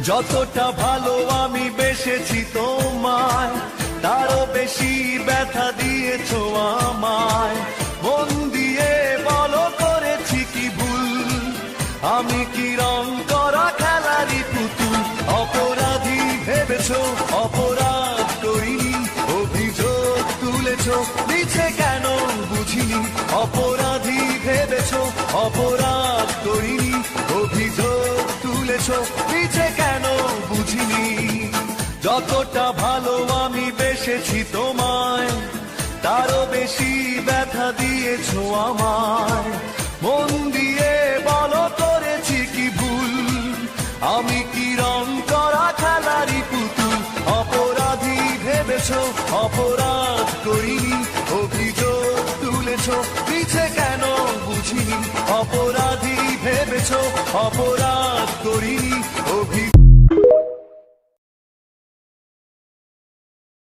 যতটা ভালো আমি বেসেছি তোমায়, তারও বেশি ব্যথা দিয়েছো আমায়। মন দিয়ে বলো করেছি কি ভুল, আমি কি রং করা খেলারই পুতুল? অপরাধী ভেবেছো অপরাধ করিনি, অভিযোগ তুলেছো মিছে কেন বুঝিনি। অপরাধী ভেবেছো অপরাধ করিনি, অভিযোগ তুলেছো মিছে কেন বুঝিনি। যতটা ভালো আমি বেসেছি তোমায়, তারও বেশি ব্যথা দিয়েছো আমায়। মন দিয়ে বলো করেছি কি ভুল, আমি কি রং করা খেলারই পুতুল? অপরাধী ভেবেছো অপরাধ করিনি, অভিযোগ তুলেছো মিছে কেন বুঝিনি। অপরাধী ভেবেছো অপরাধ করিনি, অভিযোগ